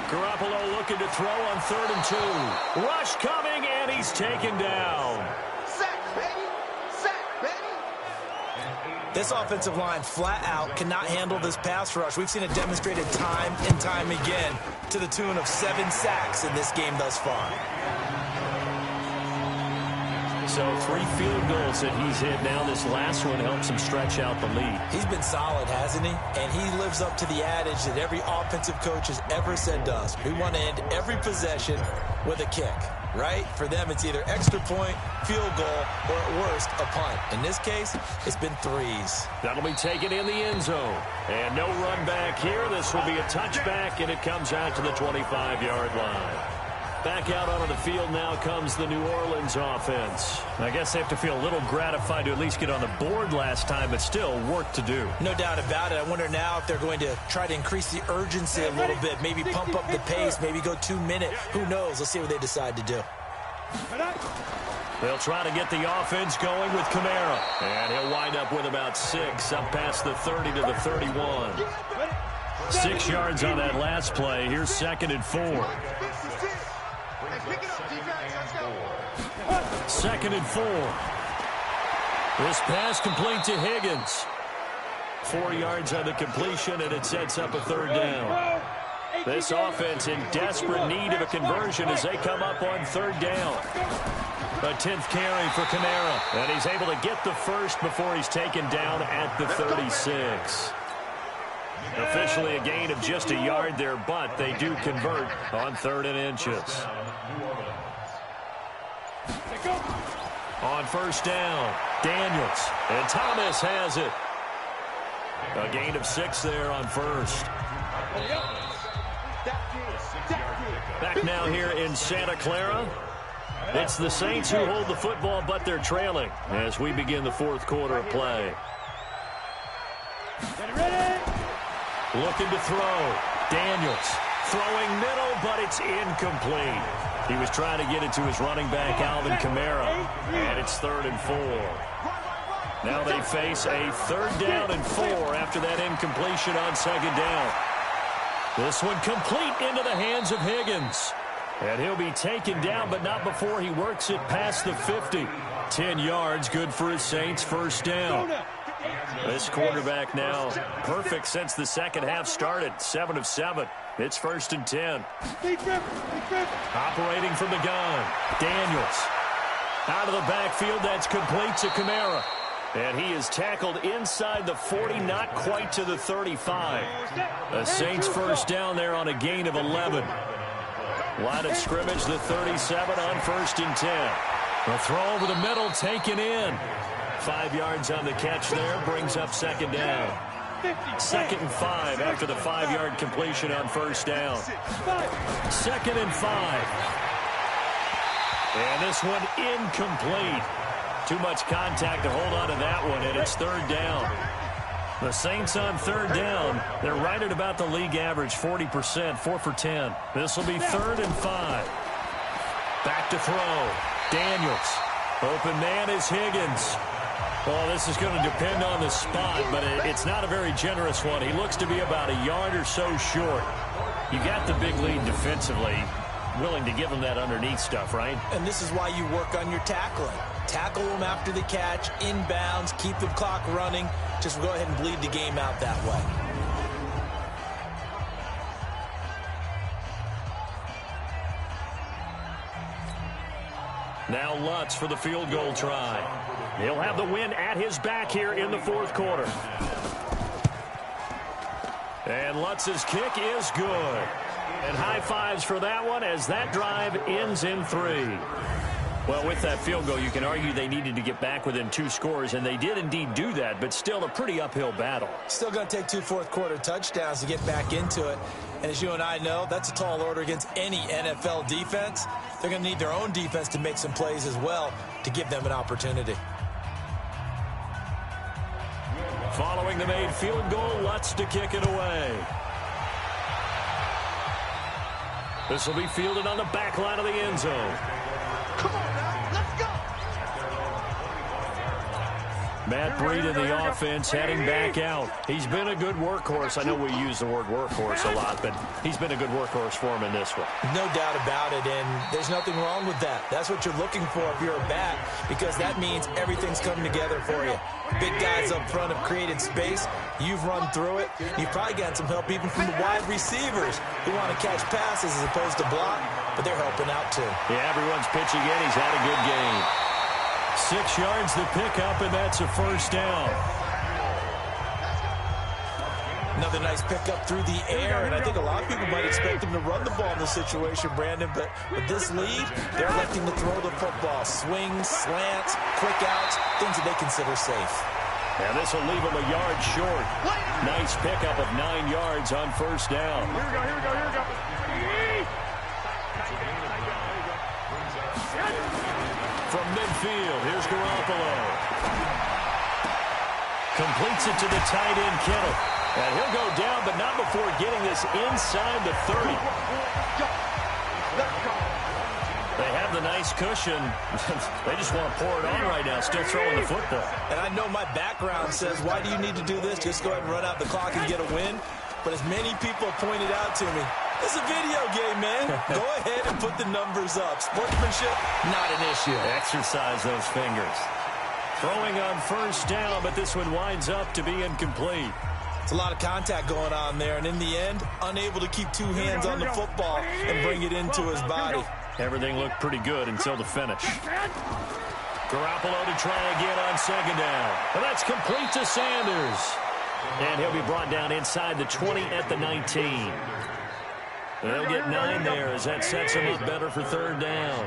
Garoppolo looking to throw on 3rd and 2. Rush coming, and he's taken down. This offensive line flat out cannot handle this pass rush. We've seen it demonstrated time and time again to the tune of 7 sacks in this game thus far. So 3 field goals that he's hit now. This last one helps him stretch out the lead. He's been solid, hasn't he? And he lives up to the adage that every offensive coach has ever said to us. We want to end every possession with a kick, right? For them, it's either extra point, field goal, or at worst, a punt. In this case, it's been 3s. That'll be taken in the end zone. And no run back here. This will be a touchback, and it comes out to the 25-yard line. Back out onto the field now comes the New Orleans offense. I guess they have to feel a little gratified to at least get on the board last time, but still work to do. No doubt about it. I wonder now if they're going to try to increase the urgency a little bit, maybe pump up the pace, maybe go 2-minute. Who knows? Let's see what they decide to do. They'll try to get the offense going with Kamara. And he'll wind up with about 6, up past the 30 to the 31. 6 yards on that last play. Here's 2nd and 4. 2nd and 4. This pass complete to Higgins. 4 yards on the completion, and it sets up a 3rd down. This offense in desperate need of a conversion as they come up on 3rd down. A 10th carry for Kamara, and he's able to get the first before he's taken down at the 36. Officially a gain of just a yard there, but they do convert on 3rd and inches. On 1st down, Daniels, and Thomas has it. A gain of 6 there on 1st. Back now here in Santa Clara. It's the Saints who hold the football, but they're trailing as we begin the 4th quarter of play. Looking to throw. Daniels throwing middle, but it's incomplete. He was trying to get it to his running back, Alvin Kamara, and it's 3rd and 4. Now they face a 3rd down and 4 after that incompletion on 2nd down. This one complete into the hands of Higgins. And he'll be taken down, but not before he works it past the 50. 10 yards, good for his Saints, first down. This quarterback now perfect since the second half started, 7 of 7. It's 1st and 10. Operating from the gun, Daniels. Out of the backfield, that's complete to Kamara. And he is tackled inside the 40, not quite to the 35. The Saints first down there on a gain of 11. Line of scrimmage, the 37 on 1st and 10. The throw over the middle, taken in. 5 yards on the catch there, brings up 2nd down. 2nd and 5 after the 5-yard completion on 1st down. 2nd and 5. And this one incomplete. Too much contact to hold on to that one, and it's 3rd down. The Saints on 3rd down. They're right at about the league average, 40%, 4 for 10. This will be 3rd and 5. Back to throw. Daniels. Open man is Higgins. Well, this is going to depend on the spot, but it's not a very generous one. He looks to be about a yard or so short. You got the big lead defensively. Willing to give him that underneath stuff, right? And this is why you work on your tackling. Tackle them after the catch, inbounds, keep the clock running. Just go ahead and bleed the game out that way. Now Lutz for the field goal try. He'll have the win at his back here in the 4th quarter. And Lutz's kick is good. And high fives for that one as that drive ends in 3. Well, with that field goal, you can argue they needed to get back within 2 scores, and they did indeed do that, but still a pretty uphill battle. Still going to take 2 fourth-quarter touchdowns to get back into it. And as you and I know, that's a tall order against any NFL defense. They're going to need their own defense to make some plays as well to give them an opportunity. Following the made field goal, Lutz to kick it away. This will be fielded on the back line of the end zone. Come on now, let's go. Matt Breed in the offense heading back out. He's been a good workhorse. I know we use the word workhorse a lot, but he's been a good workhorse for him in this one. No doubt about it, and there's nothing wrong with that. That's what you're looking for if you're a back, because that means everything's coming together for you. Big guys up front have created space. You've run through it. You've probably gotten some help even from the wide receivers who want to catch passes as opposed to block, but they're helping out too. Yeah, everyone's pitching in. He's had a good game. 6 yards the pickup, and that's a first down. Another nice pickup through the air, and I think a lot of people might expect him to run the ball in this situation, Brandon, but with this lead, they're electing to throw the football. Swings, slants, quick outs, things that they consider safe. And this will leave him a yard short. Nice pickup of 9 yards on first down. Here we go. From midfield, here's Garoppolo. Completes it to the tight end, Kittle. And he'll go down, but not before getting this inside the 30. They have the nice cushion. They just want to pour it on right now, still throwing the football. And I know my background says, why do you need to do this? Just go ahead and run out the clock and get a win. But as many people pointed out to me, it's a video game, man. Go ahead and put the numbers up. Sportsmanship, not an issue. Exercise those fingers. Throwing on first down, but this one winds up to be incomplete. It's a lot of contact going on there, and in the end, unable to keep 2 hands on the football and bring it into his body. Everything looked pretty good until the finish. Garoppolo to try again on second down. And that's complete to Sanders. And he'll be brought down inside the 20 at the 19. They'll get 9 there as that sets him up better for third down.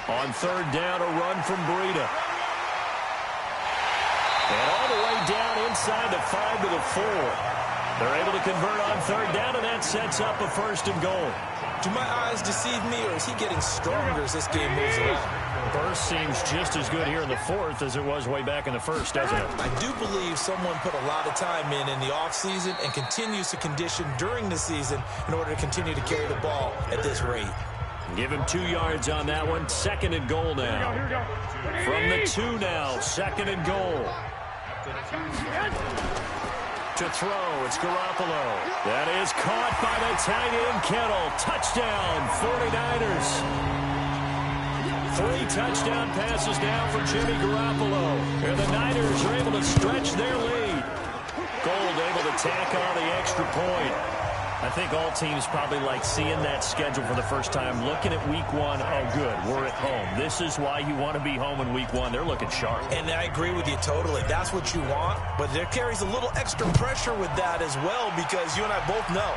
On third down, a run from Breida. And all the way down inside the 5 to the 4. They're able to convert on third down, and that sets up a first and goal. Do my eyes deceive me, or is he getting stronger as this game moves around? Burst seems just as good here in the 4th as it was way back in the 1st, doesn't it? I do believe someone put a lot of time in the offseason and continues to condition during the season in order to continue to carry the ball at this rate. Give him 2 yards on that one. Second and goal now. From the 2 now, second and goal. To throw, it's Garoppolo. That is caught by the tight end, Kittle. Touchdown, 49ers. 3 touchdown passes now for Jimmy Garoppolo. And the Niners are able to stretch their lead. Gold able to tack on the extra point. I think all teams probably like seeing that schedule for the first time, looking at week 1. Oh, good, we're at home. This is why you want to be home in week 1. They're looking sharp. And I agree with you totally. That's what you want. But there carries a little extra pressure with that as well, because you and I both know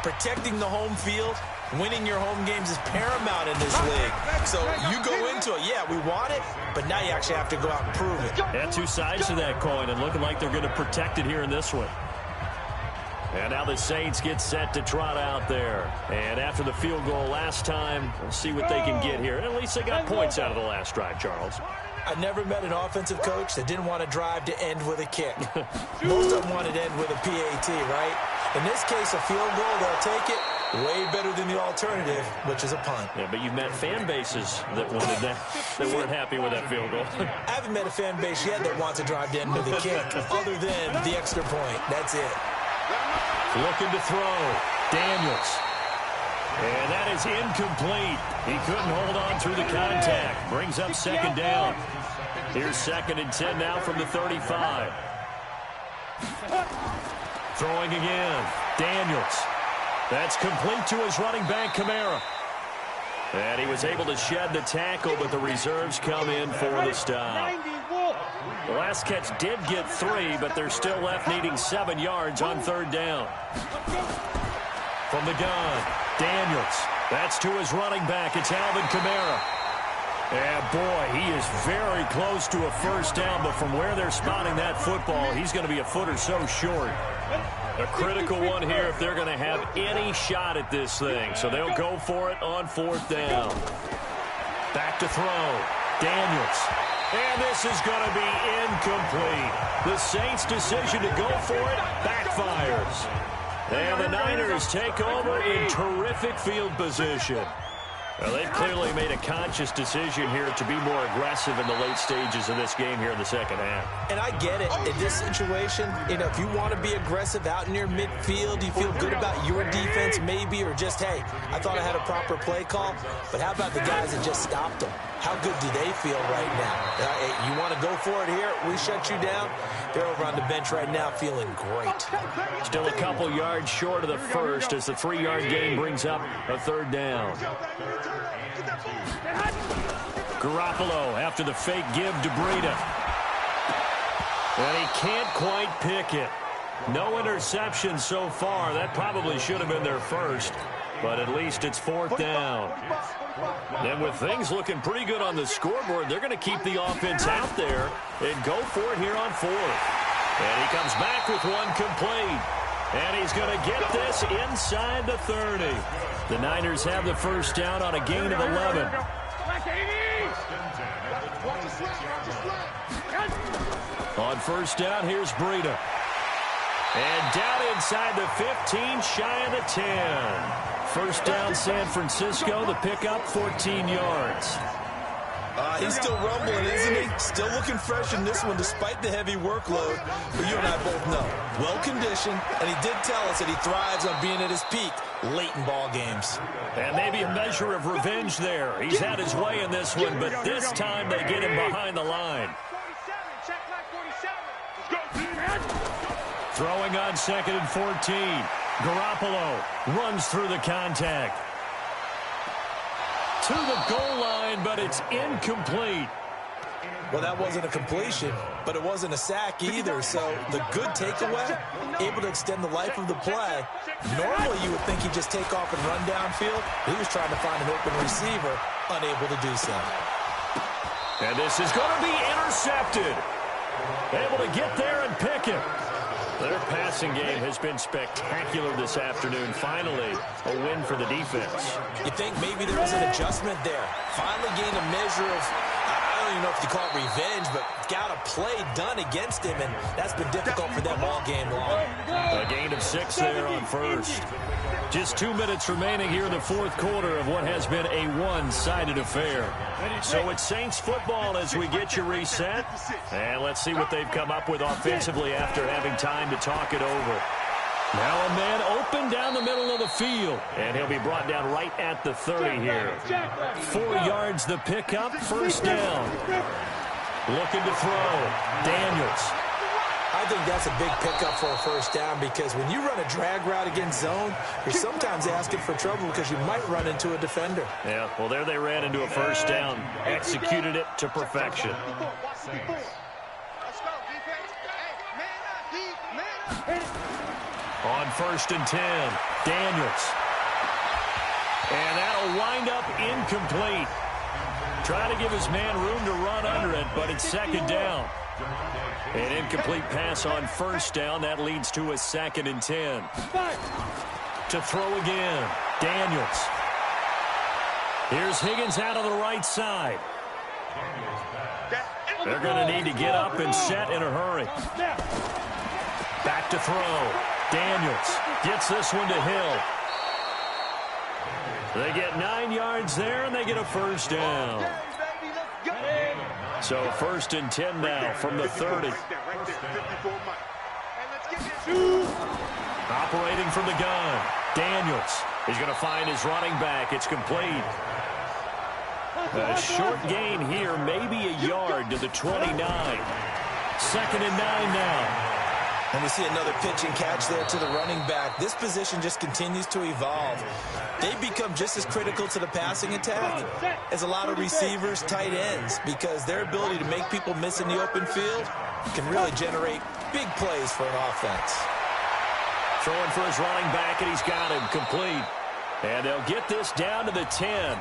protecting the home field, winning your home games is paramount in this league. So you go into it, yeah, we want it, but now you actually have to go out and prove it. Yeah, 2 sides to that coin, and looking like they're going to protect it here in this one. And now the Saints get set to trot out there. And after the field goal last time, we'll see what they can get here. And at least they got points out of the last drive, Charles. I never met an offensive coach that didn't want to drive to end with a kick. Most of them wanted to end with a PAT, right? In this case, a field goal, they'll take it. Way better than the alternative, which is a punt. Yeah, but you've met fan bases that wanted that weren't happy with that field goal. I haven't met a fan base yet that wants to drive to end with a kick, other than the extra point. That's it. Looking to throw. Daniels. And that is incomplete. He couldn't hold on through the contact. Brings up second down. Here's 2nd and 10 now from the 35. Throwing again. Daniels. That's complete to his running back, Kamara. And he was able to shed the tackle, but the reserves come in for the stop. The last catch did get 3, but they're still left needing 7 yards on 3rd down. From the gun, Daniels. That's to his running back. It's Alvin Kamara. And, boy, he is very close to a first down, but from where they're spotting that football, he's going to be a foot or so short. A critical one here if they're going to have any shot at this thing. So they'll go for it on 4th down. Back to throw. Daniels. And this is going to be incomplete. The Saints' decision to go for it backfires. And the Niners take over in terrific field position. Well, they've clearly made a conscious decision here to be more aggressive in the late stages of this game here in the second half. And I get it. In this situation, if you want to be aggressive out near midfield, you feel good about your defense maybe, or just, hey, I thought I had a proper play call. But how about the guys that just stopped them? How good do they feel right now? You want to go for it here? We shut you down? They're over on the bench right now feeling great. Still a couple yards short of the first as the 3-yard gain brings up a 3rd down. Garoppolo after the fake give to Breida. And he can't quite pick it. No interception so far. That probably should have been their first. But at least it's 4th down. And with things looking pretty good on the scoreboard, they're going to keep the offense out there and go for it here on 4th. And he comes back with one complete. And he's going to get this inside the 30. The Niners have the first down on a gain of 11. On 1st down, here's Breida. And down inside the 15, shy of the 10. 1st down, San Francisco. The pickup, 14 yards. He's still rumbling, isn't he? Still looking fresh in this one despite the heavy workload. But you and I both know, well-conditioned, and he did tell us that he thrives on being at his peak late in ball games. And maybe a measure of revenge there. He's had his way in this one, but this time they get him behind the line. Throwing on 2nd and 14. Garoppolo runs through the contact. To the goal line, but it's incomplete. Well, that wasn't a completion, but it wasn't a sack either. So the good takeaway, able to extend the life of the play. Normally you would think he'd just take off and run downfield. He was trying to find an open receiver, unable to do so. And this is going to be intercepted. Able to get there and pick it. Their passing game has been spectacular this afternoon. Finally, a win for the defense. You think maybe there was an adjustment there. Finally gained a measure of, I don't even know if you call it revenge, but got a play done against him, and that's been difficult for them all game long. A gain of 6 there on first. Just 2 minutes remaining here in the fourth quarter of what has been a one-sided affair. So it's Saints football as we get you reset. And let's see what they've come up with offensively after having time to talk it over. Now a man open down the middle of the field. And he'll be brought down right at the 30 here. 4 yards the pickup, first down. Looking to throw. Daniels. I think that's a big pickup for a first down because when you run a drag route against zone, you're sometimes asking for trouble because you might run into a defender. Yeah, well, there they ran into a first down. Executed it to perfection. On 1st and 10, Daniels. And that'll wind up incomplete. Trying to give his man room to run under it, but it's second down. An incomplete pass on first down. That leads to a 2nd and 10. To throw again, Daniels. Here's Higgins out of the right side. They're going to need to get up and set in a hurry. Back to throw. Daniels gets this one to Hill. They get 9 yards there, and they get a first down. So 1st and 10 now from the 30. Operating from the gun. Daniels. He's going to find his running back. It's complete. A short gain here, maybe a yard to the 29. 2nd and 9 now. And we see another pitch and catch there to the running back. This position just continues to evolve. They become just as critical to the passing attack as a lot of receivers, tight ends, because their ability to make people miss in the open field can really generate big plays for an offense. Throwing for his running back, and he's got him complete. And they'll get this down to the 10.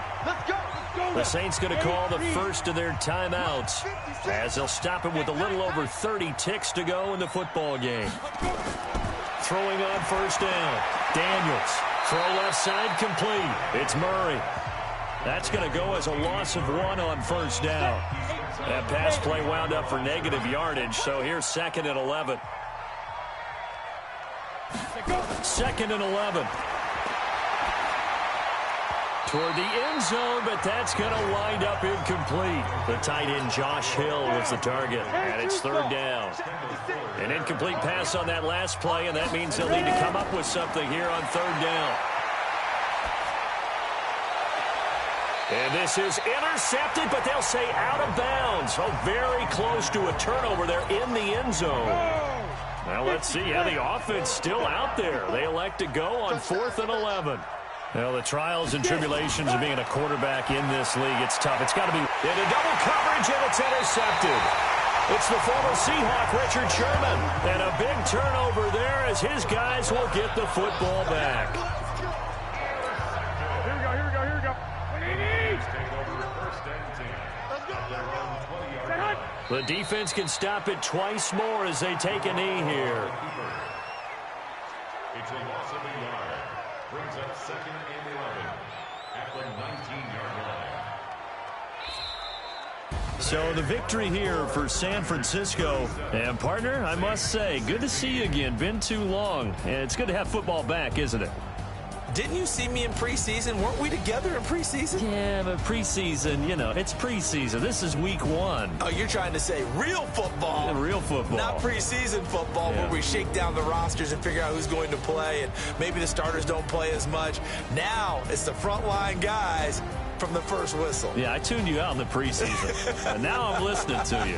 The Saints going to call the first of their timeouts as they'll stop him with a little over 30 ticks to go in the football game. Throwing on first down. Daniels. Throw left side complete. It's Murray. That's going to go as a loss of 1 on first down. That pass play wound up for negative yardage, so here's 2nd and 11. 2nd and 11. Toward the end zone, but that's going to wind up incomplete. The tight end Josh Hill was the target, and it's 3rd down. An incomplete pass on that last play, and that means they'll need to come up with something here on 3rd down. And this is intercepted, but they'll say out of bounds. Oh, very close to a turnover there in the end zone. Now let's see how the offense still out there. They elect to go on 4th and 11. Well, the trials and tribulations of being a quarterback in this league, it's tough. It's got to be in a double coverage, and it's intercepted. It's the former Seahawk, Richard Sherman. And a big turnover there as his guys will get the football back. Here we go. The defense can stop it twice more as they take a knee here. It's a loss of a yard. Brings up 2nd and 11 at the 19-yard line. So the victory here for San Francisco. And, partner, I must say, good to see you again. Been too long. And it's good to have football back, isn't it? Didn't you see me in preseason? Weren't we together in preseason? Yeah, but preseason, you know, it's preseason. This is week 1. Oh, you're trying to say real football. Yeah, real football. Not preseason football where we shake down the rosters and figure out who's going to play, and maybe the starters don't play as much. Now it's the frontline guys from the first whistle. Yeah, I tuned you out in the preseason. And now I'm listening to you.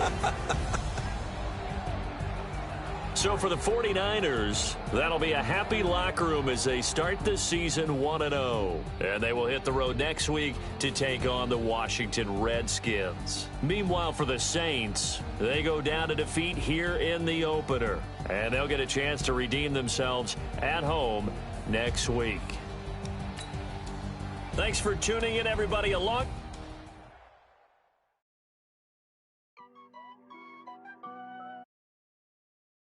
So for the 49ers, that'll be a happy locker room as they start the season 1-0. And they will hit the road next week to take on the Washington Redskins. Meanwhile, for the Saints, they go down to defeat here in the opener. And they'll get a chance to redeem themselves at home next week. Thanks for tuning in, everybody. Along